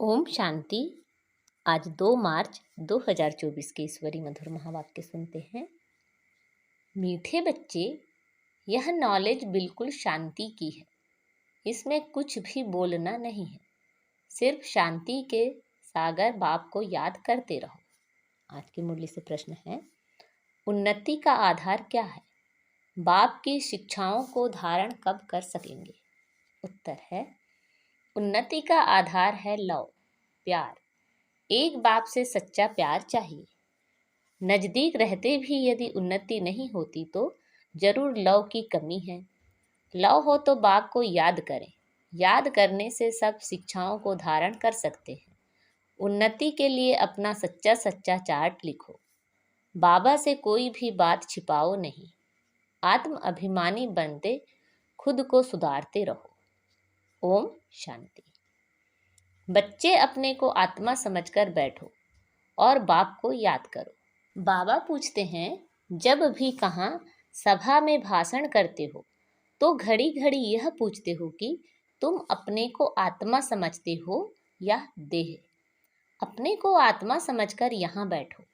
ओम शांति। आज 2 मार्च 2024 के ईश्वरी मधुर महावाक्य सुनते हैं। मीठे बच्चे, यह नॉलेज बिल्कुल शांति की है। इसमें कुछ भी बोलना नहीं है, सिर्फ शांति के सागर बाप को याद करते रहो। आज की मुरली से प्रश्न है, उन्नति का आधार क्या है? बाप की शिक्षाओं को धारण कब कर सकेंगे? उत्तर है, उन्नति का आधार है लव, प्यार। एक बाप से सच्चा प्यार चाहिए। नजदीक रहते भी यदि उन्नति नहीं होती तो जरूर लव की कमी है। लव हो तो बाप को याद करें। याद करने से सब शिक्षाओं को धारण कर सकते हैं। उन्नति के लिए अपना सच्चा सच्चा चार्ट लिखो। बाबा से कोई भी बात छिपाओ नहीं। आत्म अभिमानी बनते खुद को सुधारते रहो। ओम शांति। बच्चे, अपने को आत्मा समझकर बैठो और बाप को याद करो। बाबा पूछते हैं, जब भी कहाँ सभा में भाषण करते हो तो घड़ी घड़ी यह पूछते हो कि तुम अपने को आत्मा समझते हो या देह? अपने को आत्मा समझकर यहाँ बैठो।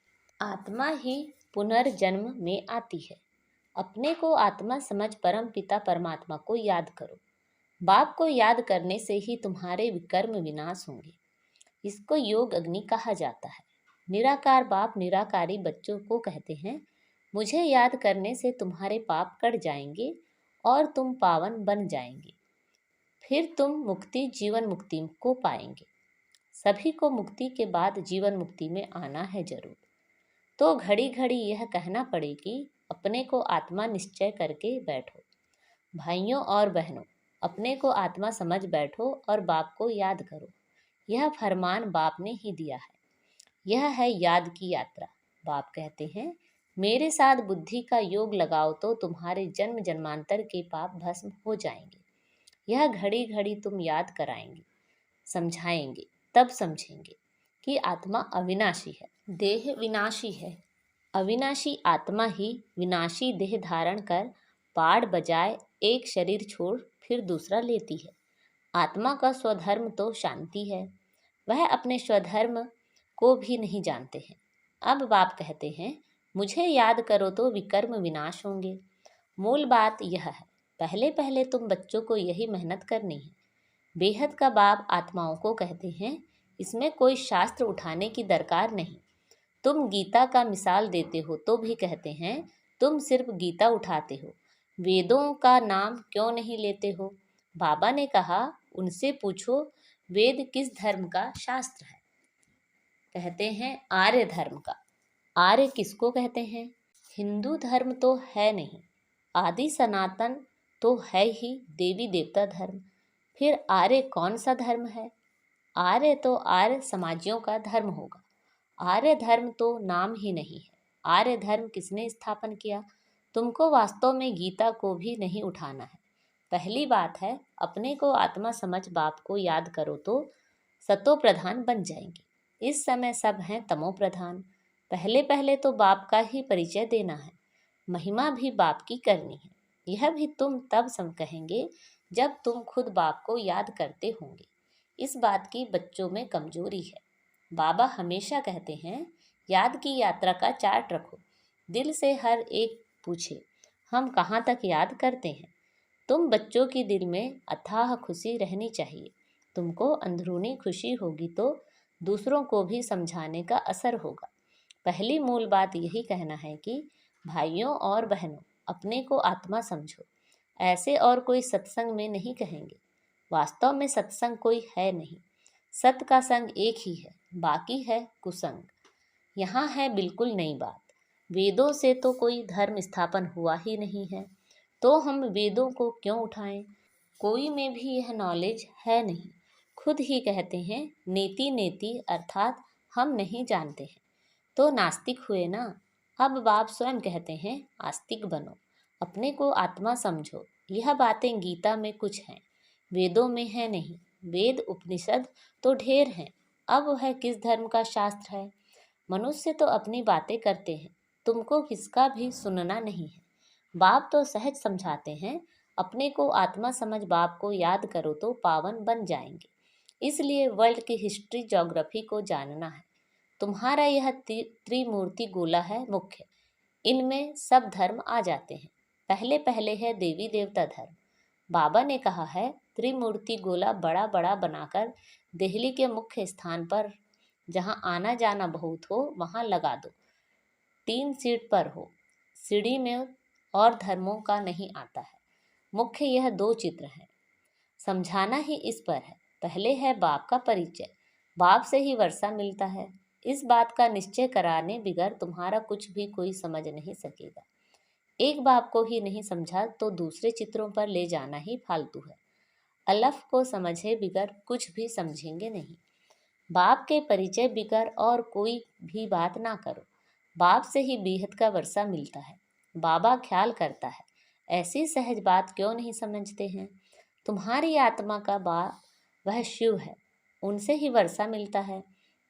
आत्मा ही पुनर्जन्म में आती है। अपने को आत्मा समझ परम पिता परमात्मा को याद करो। बाप को याद करने से ही तुम्हारे विकर्म विनाश होंगे। इसको योग अग्नि कहा जाता है। निराकार बाप निराकारी बच्चों को कहते हैं, मुझे याद करने से तुम्हारे पाप कट जाएंगे और तुम पावन बन जाएंगे। फिर तुम मुक्ति जीवन मुक्ति को पाएंगे। सभी को मुक्ति के बाद जीवन मुक्ति में आना है जरूर। तो घड़ी घड़ी यह कहना पड़े कि अपने को आत्मा निश्चय करके बैठो। भाइयों और बहनों, अपने को आत्मा समझ बैठो और बाप को याद करो। यह फरमान बाप ने ही दिया है। यह है याद की यात्रा। बाप कहते हैं, मेरे साथ बुद्धि का योग लगाओ तो तुम्हारे जन्म जन्मांतर के पाप भस्म हो जाएंगे। यह घड़ी घड़ी तुम याद कराएंगे, समझाएंगे, तब समझेंगे कि आत्मा अविनाशी है, देह विनाशी है। अविनाशी आत्मा ही विनाशी देह धारण कर पाड़ बजाय एक शरीर छोड़ फिर दूसरा लेती है। आत्मा का स्वधर्म तो शांति है। वह अपने स्वधर्म को भी नहीं जानते हैं। अब बाप कहते हैं, मुझे याद करो तो विकर्म विनाश होंगे। मूल बात यह है, पहले पहले तुम बच्चों को यही मेहनत करनी है। बेहद का बाप आत्माओं को कहते हैं, इसमें कोई शास्त्र उठाने की दरकार नहीं। तुम गीता का मिसाल देते हो तो भी कहते हैं, तुम सिर्फ गीता उठाते हो, वेदों का नाम क्यों नहीं लेते हो? बाबा ने कहा, उनसे पूछो वेद किस धर्म का शास्त्र है? कहते हैं आर्य धर्म का। आर्य किसको कहते हैं? हिंदू धर्म तो है नहीं, आदि सनातन तो है ही देवी देवता धर्म। फिर आर्य कौन सा धर्म है? आर्य तो आर्य समाजियों का धर्म होगा। आर्य धर्म तो नाम ही नहीं है। आर्य धर्म किसने स्थापन किया? तुमको वास्तव में गीता को भी नहीं उठाना है। पहली बात है, अपने को आत्मा समझ बाप को याद करो तो सतो प्रधान बन जाएंगे। इस समय सब हैं तमो प्रधान। पहले पहले तो बाप का ही परिचय देना है। महिमा भी बाप की करनी है। यह भी तुम तब कहेंगे जब तुम खुद बाप को याद करते होंगे। इस बात की बच्चों में कमजोरी है। बाबा हमेशा कहते हैं, याद की यात्रा का चार्ट रखो। दिल से हर एक पूछे, हम कहाँ तक याद करते हैं? तुम बच्चों की दिल में अथाह खुशी रहनी चाहिए। तुमको अंदरूनी खुशी होगी तो दूसरों को भी समझाने का असर होगा। पहली मूल बात यही कहना है कि भाइयों और बहनों, अपने को आत्मा समझो। ऐसे और कोई सत्संग में नहीं कहेंगे। वास्तव में सत्संग कोई है नहीं। सत का संग एक ही है, बाकी है कुसंग। यहाँ है बिल्कुल नई बात। वेदों से तो कोई धर्म स्थापन हुआ ही नहीं है, तो हम वेदों को क्यों उठाएं? कोई में भी यह नॉलेज है नहीं। खुद ही कहते हैं, नेति नेति अर्थात हम नहीं जानते हैं, तो नास्तिक हुए ना। अब बाप स्वयं कहते हैं, आस्तिक बनो, अपने को आत्मा समझो। यह बातें गीता में कुछ हैं, वेदों में है नहीं। वेद उपनिषद तो ढेर हैं, अब वह किस धर्म का शास्त्र है? मनुष्य तो अपनी बातें करते हैं, तुमको किसका भी सुनना नहीं है। बाप तो सहज समझाते हैं, अपने को आत्मा समझ बाप को याद करो तो पावन बन जाएंगे। इसलिए वर्ल्ड की हिस्ट्री ज्योग्राफी को जानना है। तुम्हारा यह त्रिमूर्ति गोला है मुख्य, इनमें सब धर्म आ जाते हैं। पहले पहले है देवी देवता धर्म। बाबा ने कहा है त्रिमूर्ति गोला बड़ा बड़ा बनाकर दिल्ली के मुख्य स्थान पर, जहाँ आना जाना बहुत हो, वहाँ लगा दो। 3 सीट पर हो, सीढ़ी में और धर्मों का नहीं आता है। मुख्य यह 2 चित्र हैं, समझाना ही इस पर है। पहले है बाप का परिचय, बाप से ही वर्षा मिलता है। इस बात का निश्चय कराने बिगर तुम्हारा कुछ भी कोई समझ नहीं सकेगा। एक बाप को ही नहीं समझा तो दूसरे चित्रों पर ले जाना ही फालतू है। अलफ को समझे बिगर कुछ भी समझेंगे नहीं। बाप के परिचय बिगर और कोई भी बात ना करो। बाप से ही बेहद का वर्षा मिलता है। बाबा ख्याल करता है। ऐसी सहज बात क्यों नहीं समझते हैं? तुम्हारी आत्मा का बाप वह शिव है, उनसे ही वर्षा मिलता है।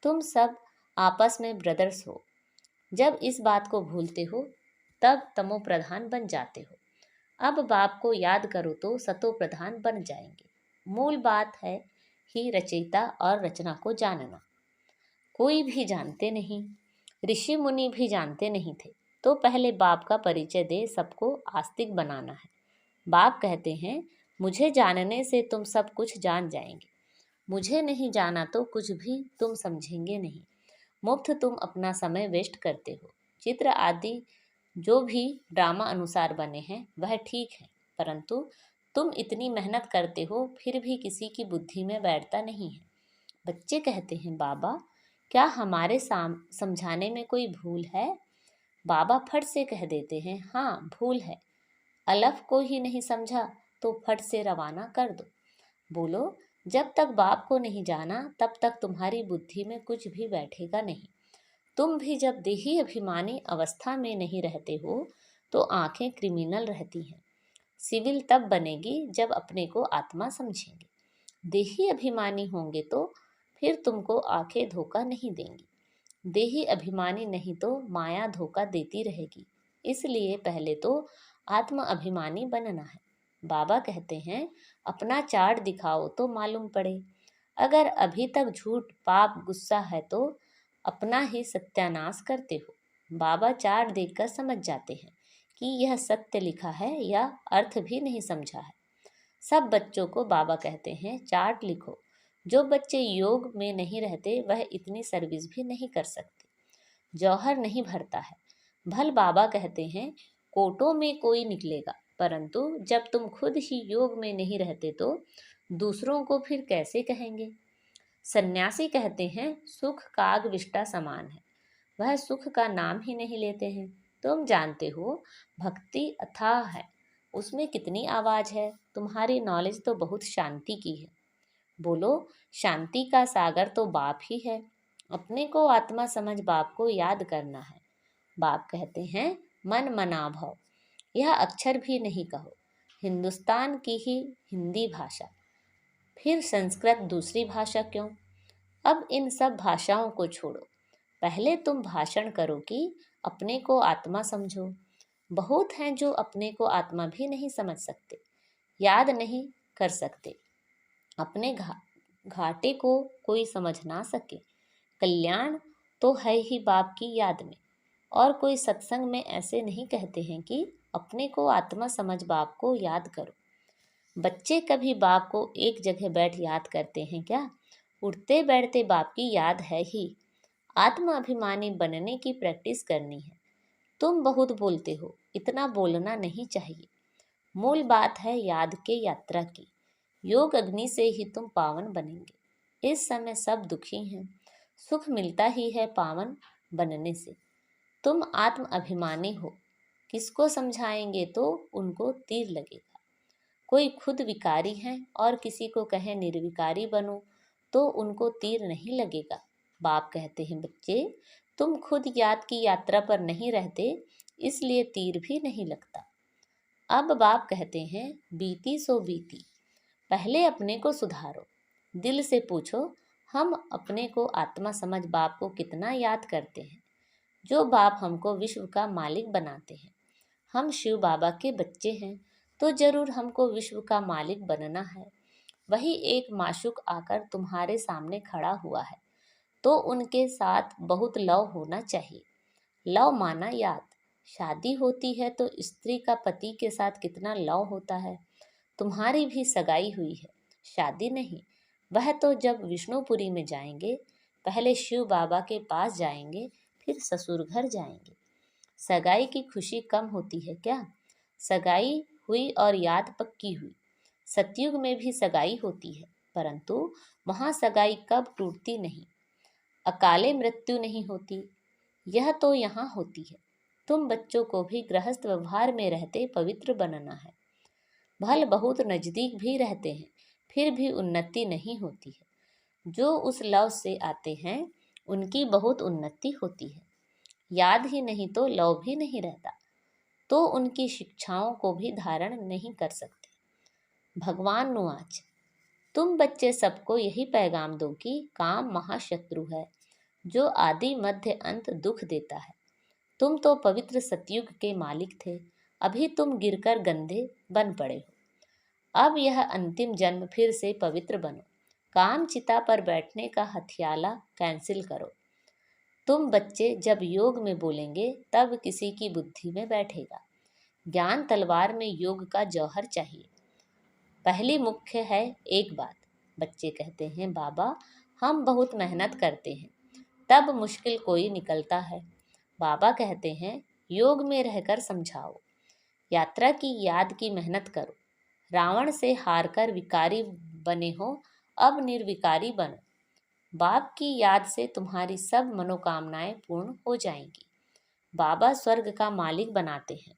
तुम सब आपस में ब्रदर्स हो। जब इस बात को भूलते हो तब तमो प्रधान बन जाते हो। अब बाप को याद करो तो सतो प्रधान बन जाएंगे। मूल बात है ही रचयिता और रचना को जानना। कोई भी जानते नहीं, ऋषि मुनि भी जानते नहीं थे। तो पहले बाप का परिचय दे सबको आस्तिक बनाना है। बाप कहते हैं मुझे जानने से तुम सब कुछ जान जाएंगे। मुझे नहीं जाना तो कुछ भी तुम समझेंगे नहीं। मुफ्त तुम अपना समय वेस्ट करते हो। चित्र आदि जो भी ड्रामा अनुसार बने हैं वह ठीक है, परंतु तुम इतनी मेहनत करते हो फिर भी किसी की बुद्धि में बैठता नहीं है। बच्चे कहते हैं बाबा क्या हमारे समझाने में कोई भूल है? बाबा फट से कह देते हैं हाँ भूल है। अलफ को ही नहीं समझा तो फट से रवाना कर दो। बोलो जब तक बाप को नहीं जाना तब तक तुम्हारी बुद्धि में कुछ भी बैठेगा नहीं। तुम भी जब देही अभिमानी अवस्था में नहीं रहते हो तो आंखें क्रिमिनल रहती हैं। सिविल तब बनेगी जब अपने को आत्मा समझेंगे। देही अभिमानी होंगे तो फिर तुमको आंखें धोखा नहीं देंगी। देही अभिमानी नहीं तो माया धोखा देती रहेगी। इसलिए पहले तो आत्म अभिमानी बनना है। बाबा कहते हैं अपना चार्ट दिखाओ तो मालूम पड़े। अगर अभी तक झूठ पाप गुस्सा है तो अपना ही सत्यानाश करते हो। बाबा चार्ट देखकर समझ जाते हैं कि यह सत्य लिखा है या अर्थ भी नहीं समझा है। सब बच्चों को बाबा कहते हैं चार्ट लिखो। जो बच्चे योग में नहीं रहते वह इतनी सर्विस भी नहीं कर सकते। जौहर नहीं भरता है। भल बाबा कहते हैं कोटों में कोई निकलेगा, परंतु जब तुम खुद ही योग में नहीं रहते तो दूसरों को फिर कैसे कहेंगे? सन्यासी कहते हैं सुख काग विष्टा समान है, वह सुख का नाम ही नहीं लेते हैं। तुम जानते हो भक्ति अथाह है, उसमें कितनी आवाज है। तुम्हारी नॉलेज तो बहुत शांति की है। बोलो शांति का सागर तो बाप ही है। अपने को आत्मा समझ बाप को याद करना है। बाप कहते हैं मन मना भव, यह अक्षर भी नहीं कहो। हिंदुस्तान की ही हिंदी भाषा, फिर संस्कृत दूसरी भाषा क्यों? अब इन सब भाषाओं को छोड़ो। पहले तुम भाषण करो कि अपने को आत्मा समझो। बहुत हैं जो अपने को आत्मा भी नहीं समझ सकते, याद नहीं कर सकते। अपने घाटे को कोई समझ ना सके। कल्याण तो है ही बाप की याद में। और कोई सत्संग में ऐसे नहीं कहते हैं कि अपने को आत्मा समझ बाप को याद करो। बच्चे कभी बाप को एक जगह बैठ याद करते हैं क्या? उठते बैठते बाप की याद है ही। आत्म अभिमानी बनने की प्रैक्टिस करनी है। तुम बहुत बोलते हो, इतना बोलना नहीं चाहिए। मूल बात है याद के यात्रा की। योग अग्नि से ही तुम पावन बनेंगे। इस समय सब दुखी हैं, सुख मिलता ही है पावन बनने से। तुम आत्म अभिमानी हो, किसको समझाएंगे तो उनको तीर लगेगा। कोई खुद विकारी हैं और किसी को कहे निर्विकारी बनो तो उनको तीर नहीं लगेगा। बाप कहते हैं बच्चे तुम खुद याद की यात्रा पर नहीं रहते, इसलिए तीर भी नहीं लगता। अब बाप कहते हैं बीती सो बीती, पहले अपने को सुधारो। दिल से पूछो हम अपने को आत्मा समझ बाप को कितना याद करते हैं। जो बाप हमको विश्व का मालिक बनाते हैं। हम शिव बाबा के बच्चे हैं तो जरूर हमको विश्व का मालिक बनना है। वही एक माशूक आकर तुम्हारे सामने खड़ा हुआ है, तो उनके साथ बहुत लव होना चाहिए। लव माना याद। शादी होती है तो स्त्री का पति के साथ कितना लव होता है। तुम्हारी भी सगाई हुई है, शादी नहीं। वह तो जब विष्णुपुरी में जाएंगे, पहले शिव बाबा के पास जाएंगे, फिर ससुर घर जाएंगे। सगाई की खुशी कम होती है क्या? सगाई हुई और याद पक्की हुई। सतयुग में भी सगाई होती है, परंतु वहाँ सगाई कब टूटती नहीं, अकाले मृत्यु नहीं होती। यह तो यहाँ होती है। तुम बच्चों को भी गृहस्थ व्यवहार में रहते पवित्र बनना है। भल बहुत नजदीक भी रहते हैं, फिर भी उन्नति नहीं होती है। जो उस लव से आते हैं उनकी बहुत उन्नति होती है। याद ही नहीं तो लव भी नहीं रहता, तो उनकी शिक्षाओं को भी धारण नहीं कर सकते। भगवान नुआच, तुम बच्चे सबको यही पैगाम दो कि काम महाशत्रु है, जो आदि मध्य अंत दुख देता है। तुम तो पवित्र सतयुग के मालिक थे, अभी तुम गिरकर गंदे बन पड़े हो। अब यह अंतिम जन्म फिर से पवित्र बनो। काम चिता पर बैठने का हथियाला कैंसिल करो। तुम बच्चे जब योग में बोलेंगे तब किसी की बुद्धि में बैठेगा। ज्ञान तलवार में योग का जौहर चाहिए। पहली मुख्य है एक बात। बच्चे कहते हैं, बाबा हम बहुत मेहनत करते हैं, तब मुश्किल कोई निकलता है। बाबा कहते हैं, योग में रहकर समझाओ। यात्रा की याद की मेहनत करो। रावण से हारकर विकारी बने हो, अब निर्विकारी बनो। बाप की याद से तुम्हारी सब मनोकामनाएं पूर्ण हो जाएंगी। बाबा स्वर्ग का मालिक बनाते हैं।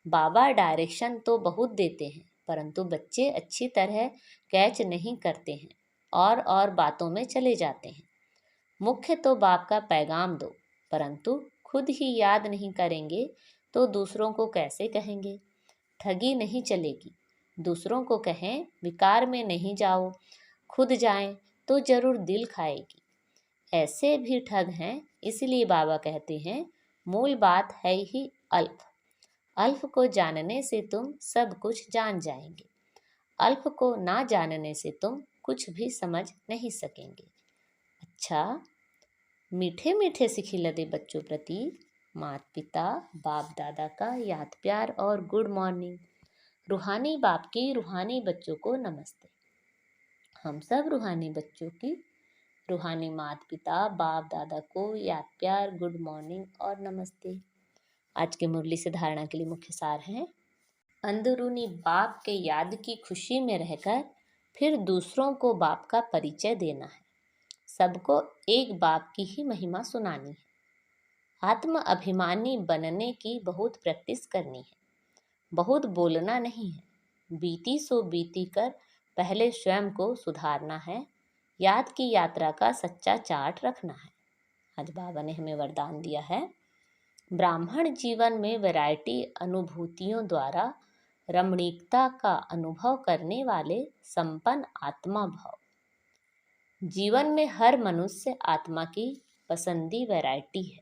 बाबा डायरेक्शन तो बहुत देते हैं, परंतु बच्चे अच्छी तरह कैच नहीं करते हैं और बातों में चले जाते हैं। मुख्य तो बाप का पैगाम दो, परंतु खुद ही याद नहीं करेंगे तो दूसरों को कैसे कहेंगे? ठगी नहीं चलेगी। दूसरों को कहें विकार में नहीं जाओ, खुद जाएं तो जरूर दिल खाएगी। ऐसे भी ठग हैं, इसलिए बाबा कहते हैं मूल बात है ही अल्प। अल्प को जानने से तुम सब कुछ जान जाएंगे। अल्प को ना जानने से तुम कुछ भी समझ नहीं सकेंगे। अच्छा, मीठे मीठे सिखिलदे बच्चों प्रति माता पिता बाप दादा का याद प्यार और गुड मॉर्निंग। रूहानी बाप की रूहानी बच्चों को नमस्ते। हम सब रूहानी बच्चों की रूहानी माता पिता बाप दादा को याद प्यार गुड मॉर्निंग और नमस्ते। आज के मुरली से धारणा के लिए मुख्य सार है, अंदरूनी बाप के याद की खुशी में रहकर फिर दूसरों को बाप का परिचय देना है। सबको एक बाप की ही महिमा सुनानी है। आत्म अभिमानी बनने की बहुत प्रैक्टिस करनी है। बहुत बोलना नहीं है, बीती सो बीती कर पहले स्वयं को सुधारना है। याद की यात्रा का सच्चा चार्ट रखना है। आज बाबा ने हमें वरदान दिया है, ब्राह्मण जीवन में वैरायटी अनुभूतियों द्वारा रमणीकता का अनुभव करने वाले संपन्न आत्मा भाव। जीवन में हर मनुष्य आत्मा की पसंदी वैरायटी है,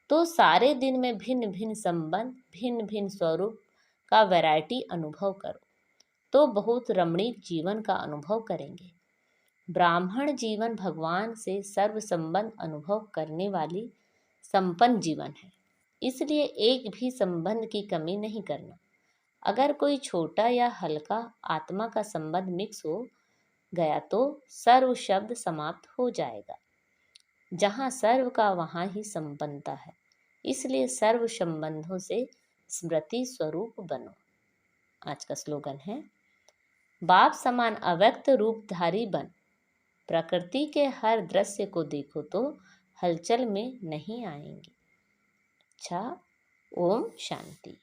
तो सारे दिन में भिन्न भिन्न संबंध भिन्न भिन्न स्वरूप का वैरायटी अनुभव करो, तो बहुत रमणीक जीवन का अनुभव करेंगे। ब्राह्मण जीवन भगवान से सर्व संबंध अनुभव करने वाली संपन्न जीवन है, इसलिए एक भी संबंध की कमी नहीं करना। अगर कोई छोटा या हल्का आत्मा का संबंध मिक्स हो गया तो सर्व शब्द समाप्त हो जाएगा। जहाँ सर्व का वहाँ ही संपन्नता है, इसलिए सर्व संबंधों से स्मृति स्वरूप बनो। आज का स्लोगन है, बाप समान अव्यक्त रूपधारी बन। प्रकृति के हर दृश्य को देखो तो हलचल में नहीं आएंगे। अच्छा, ओम शांति।